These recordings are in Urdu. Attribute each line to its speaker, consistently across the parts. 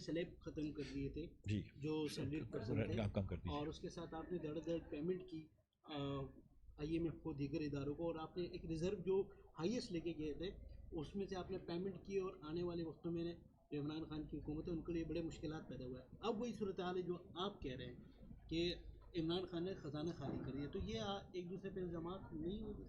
Speaker 1: سلیب ختم کر دیے تھے
Speaker 2: جی
Speaker 1: جو سیلری پرسنٹ تھے،
Speaker 2: کم کر دیجیے.
Speaker 1: اور اس کے ساتھ آپ نے دڑ دڑ پیمنٹ کی آئی ایم ایف کو، دیگر اداروں کو، اور آپ نے ایک ریزرو جو ہائیسٹ لے کے گئے تھے اس میں سے آپ نے پیمنٹ کی، اور آنے والے وقتوں میں جو عمران خان کی حکومت ہے ان کے لیے بڑے مشکلات پیدا ہوئے ہیں. اب وہی صورتحال ہے جو آپ کہہ رہے ہیں کہ عمران خان نے خزانہ خالی کر دیا، تو یہ ایک دوسرے پہ الزامات نہیں ہوگے؟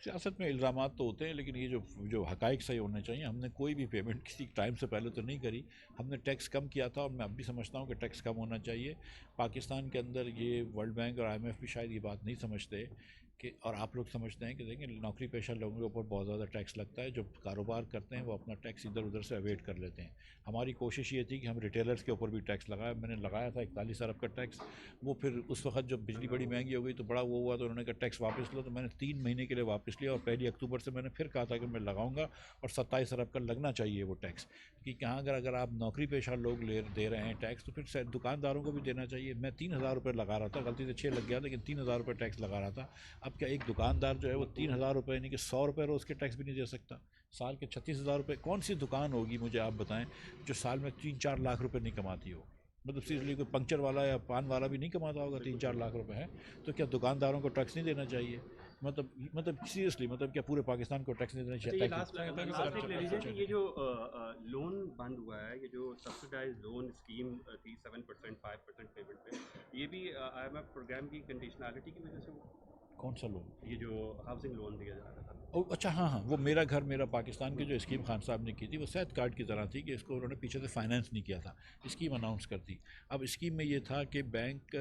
Speaker 2: سیاست میں الزامات تو ہوتے ہیں، لیکن یہ جو حقائق صحیح ہونے چاہیے. ہم نے کوئی بھی پیمنٹ کسی ٹائم سے پہلے تو نہیں کری. ہم نے ٹیکس کم کیا تھا، اور میں اب بھی سمجھتا ہوں کہ ٹیکس کم ہونا چاہیے. پاکستان کے اندر یہ ورلڈ بینک اور آئی ایم ایف بھی شاید یہ بات نہیں سمجھتے کہ، اور آپ لوگ سمجھتے ہیں کہ دیکھیں نوکری پیشہ لوگوں کے اوپر بہت زیادہ ٹیکس لگتا ہے. جو کاروبار کرتے ہیں وہ اپنا ٹیکس ادھر ادھر سے اویڈ کر لیتے ہیں. ہماری کوشش یہ تھی کہ ہم ریٹیلرز کے اوپر بھی ٹیکس لگایا. میں نے لگایا تھا 41 ارب کا ٹیکس. وہ پھر اس وقت جب بجلی بڑی مہنگی ہو گئی تو بڑا وہ ہوا، تو انہوں نے کہا ٹیکس واپس لو. تو میں نے 3 مہینے کے لیے واپس لیا، اور 1 اکتوبر سے میں نے پھر کہا تھا کہ میں لگاؤں گا، اور 27 ارب کا لگنا چاہیے وہ ٹیکس. کہ کہاں اگر آپ نوکری پیشہ لوگ دے رہے ہیں ٹیکس، تو پھر دکانداروں کو بھی دینا چاہیے. میں 3000 روپے لگا رہا تھا، غلطی سے 6 لگ گیا، لیکن 3000 روپے ٹیکس لگا رہا تھا. اب کیا ایک دکاندار جو ہے وہ 3000 روپے یعنی کہ 100 روپے روز کے ٹیکس بھی نہیں دے سکتا؟ سال کے 36,000 روپے. کون سی دکان ہوگی مجھے آپ بتائیں جو سال میں 3-4 لاکھ روپے نہیں کماتی ہو؟ مطلب سیریسلی کوئی پنکچر والا یا پان والا بھی نہیں کماتا ہوگا 3-4 لاکھ روپے ہے. تو کیا دکانداروں کو ٹیکس نہیں دینا چاہیے؟ مطلب سیریسلی مطلب کیا پورے پاکستان کو ٹیکس نہیں دینا چاہیے؟
Speaker 3: لاسٹ ایک لے لیجیے کہ یہ جو لون بند ہوا ہے، یہ جو سبسڈائز لون اسکیم تھی 7%, 5% پیمنٹ پہ، یہ بھی آئی ایم ایف پروگرام کی کنڈیشنالٹی کی وجہ سے
Speaker 2: کون سا لون؟
Speaker 3: یہ جو ہاؤسنگ لون دیا جا رہا تھا.
Speaker 2: اچھا ہاں، وہ میرا گھر میرا پاکستان کی جو اسکیم خان صاحب نے کی تھی، وہ صحت کارڈ کی طرح تھی کہ اس کو انہوں نے پیچھے سے فائنینس نہیں کیا تھا، اسکیم اناؤنس کر دی. اب اسکیم میں یہ تھا کہ بینک،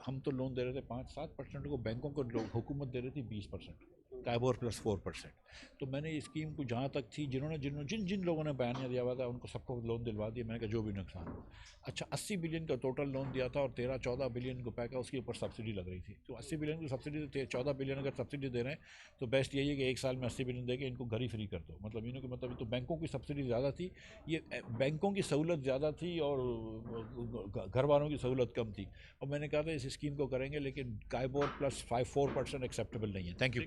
Speaker 2: ہم تو لون دے رہے تھے 5-7% کو، بینکوں کو حکومت دے رہی تھی 20%، کائبور پلس 4%. تو میں نے اسکیم کو جہاں تک تھی جن لوگوں نے بیانیہ دیا ہوا تھا ان کو سب کو لون دلوا دیا. میں نے کہا جو بھی نقصان ہو. اچھا 80 بلین کا ٹوٹل لون دیا تھا، اور 13-14 بلین کو پیکا اس کے اوپر سبسڈی لگ رہی تھی. تو 80 بلین کی سبسڈی، 14 بلین اگر سبسڈی دے رہے ہیں تو بیسٹ یہی ہے کہ ایک سال میں 80 بلین دے کے ان کو گھر ہی فری کر دو. مطلب انہوں کے مطلب تو بینکوں کی سبسڈی زیادہ تھی، یہ بینکوں کی سہولت زیادہ تھی اور گھر والوں کی سہولت کم تھی. اور میں نے کہا تھا اس اسکیم کو کریں گے، لیکن کائبور پلس 4% ایکسیپٹیبل نہیں ہے. Thank you.